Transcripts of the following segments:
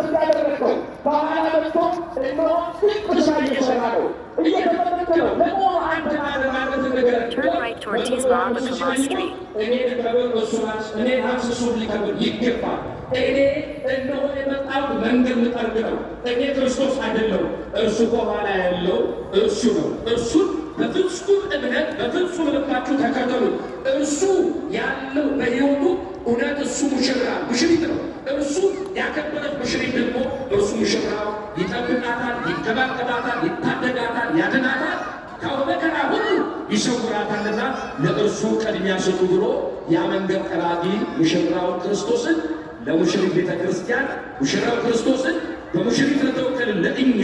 ዘንድ ያደረግከው በኋላ መጥቶ እነሆ ድንቅ ስራ እየሰራ ነው፣ እየተመለከ ነው። ደግሞ አንተ ማለት ነገር Turn right toward Tisla Bakama Street. እኔ ልከብር እሱ ራስ እኔ ራስ እሱ ሊከብር ይገባል። እኔ እነሆ የመጣሁት መንገድ ልጠርግ ነው። እኔ ክርስቶስ አይደለሁም። እርሱ በኋላ ያለው እርሱ ነው። እርሱን በፍጹም እምነት በፍጹም ልባችሁ ተከተሉ። እርሱ ያለው በሕይወቱ እውነት እሱ ሙሽሪት ነው። እርሱ ያከበረች ሙሽሪት ደግሞ እርሱ ሙሽራው ይጠብቃታል፣ ይንከባከባታል፣ ይታደጋታል፣ ያድናታል፣ ከመከራ ሁሉ ይሰውራታልና ለእርሱ ቅድሚያ ስጡ ብሎ ያ መንገድ ጠራጊ ሙሽራውን ክርስቶስን ለሙሽሪት ቤተ ክርስቲያን ሙሽራው ክርስቶስን በሙሽሪት ለተወከልን ለእኛ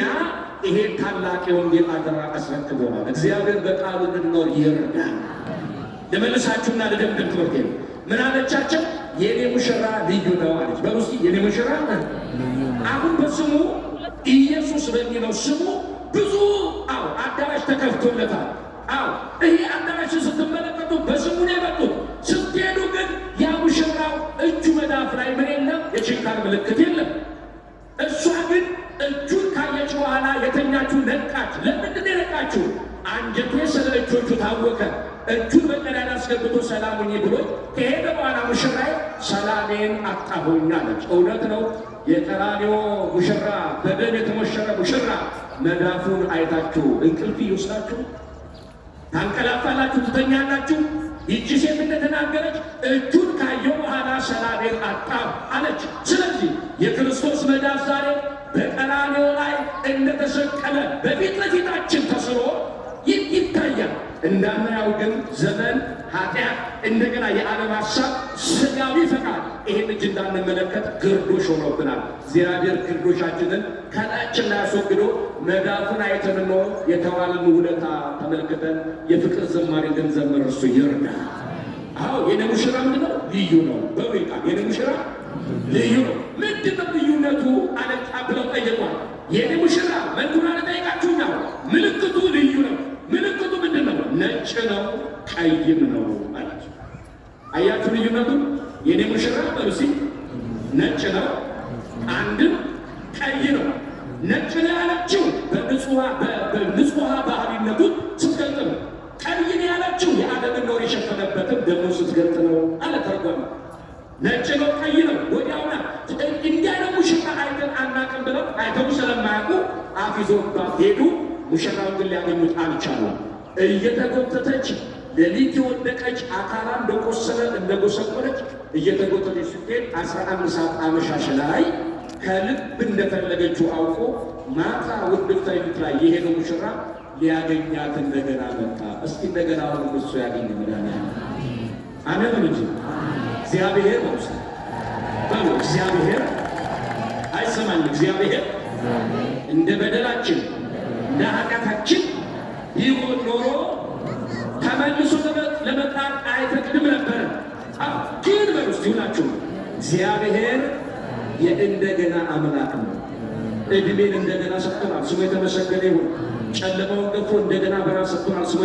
ይሄን ታላቅ የወንጌል አደራ አስረክቦናል። እግዚአብሔር በቃሉ እንድንኖር ይርዳል። ለመልሳችሁና ለደምደም ትምህርት ምን አለቻቸው? የኔ ሙሽራ ልዩ ነው አለች። በውስጥ የኔ ሙሽራ አሁን በስሙ ኢየሱስ በሚለው ስሙ ብዙ አዳራሽ ተከፍቶለታል። ይሄ አዳራሽ ስትመለከቱ በስሙ ነው የመጡት። ስትሄዱ ግን ያ ሙሽራው እጁ መዳፍ ላይ ምን የለም? የችንካር ምልክት የለም። እሷ ግን እጁን ካየች በኋላ የተኛችሁ ነቃች። ለምንድን የነቃችሁ? አንጀቴ ስለ እጆቹ ታወከ። እጁን በቀዳዳ አስገብቶ ሰላሙኝ ብሎ ከሄደ በኋላ ሙሽራዬ ሰላሜን አጣሁኝ አለች። እውነት ነው። የቀራንዮ ሙሽራ በደም የተሞሸረ ሙሽራ መዳፉን አይታችሁ እንቅልፍ ይወስዳችሁ? ታንቀላፋላችሁ? ትተኛላችሁ? ይቺ ሴት እንደተናገረች እጁን ካየው በኋላ ሰላሜን አጣሁ አለች። ስለዚህ የክርስቶስ መዳፍ ዛሬ በቀራንዮ ላይ እንደተሰቀለ በፊት ለፊታችን ተስሎ ይታያል። እንዳናየው ግን ዘመን፣ ኃጢአት፣ እንደገና የዓለም ሀሳብ፣ ስጋዊ ፈቃድ ይህን እጅ እንዳንመለከት ግርዶሽ ሆኖብናል። እግዚአብሔር ግርዶሻችንን ከላያችን ላይ አስወግዶ መዳፉን አይተን ነው የተዋልን ውለታ ተመልክተን የፍቅር ዝማሬ እንድንዘምር እርሱ ይርዳ። የኔ ሙሽራ ምንድን ነው? ልዩ ነው። በቤታ የኔ ሙሽራ ልዩ ነው። ምንድን ነው ልዩነቱ አለቃ ብለው ጠየቋል። የኔ ሙሽራ መልኩን አልጠየቃችሁኛው። ምልክቱ ልዩ ነው። ምልክቱ ምንድን ነው? ነጭ ነው፣ ቀይም ነው ማለት። አያችሁ ልዩነቱ? የኔ ሙሽራ በሩሲ ነጭ ነው፣ አንድም ቀይ ነው። ነጭ ነው ያለችው በንጹሐ ባህሪነቱ ስትገልጥ ነው። ቀይ ነው ያለችው የዓለምን ነውር የሸፈነበትን ደግሞ ስትገልጥ ነው አለ ተርጓሚ። ነጭ ነው፣ ቀይ ነው። ወዲያውና እንዲህ አይነት ሙሽራ አይተን አናውቅም ብለው አይተው ስለማያውቁ አፍ ይዘውባት ሄዱ። ሙሽራውን ግን ሊያገኙት አልቻሉም። እየተጎተተች ሌሊት የወደቀች አካላ እንደቆሰለ እንደጎሰቆለች እየተጎተተች ስትሄድ 11 ሰዓት አመሻሽ ላይ ከልብ እንደፈለገችው አውቆ ማታ ውድቅት ላይ የሄደው ሙሽራ ሊያገኛት እንደገና መጣ። እስኪ እንደገና አሁን እሱ ያገኝ መድኃኒዓለም አሜን እንጂ እግዚአብሔር ወውስ በሉ እግዚአብሔር አይሰማኝ። እግዚአብሔር እንደ በደላችን እንደ ኃጢአታችን ይሞት ኖሮ ተመልሶ ለመጣት አይፈቅድም ነበር። ግን በሉ እስቲ ሁላችሁ እግዚአብሔር የእንደገና አምላክ ነው። እድሜን እንደገና ሰጥቶናል። ስሙ የተመሰገነ ይሁን። ጨለማውን ገፎ እንደገና ብርሃን ሰጥቶናል። ስሙ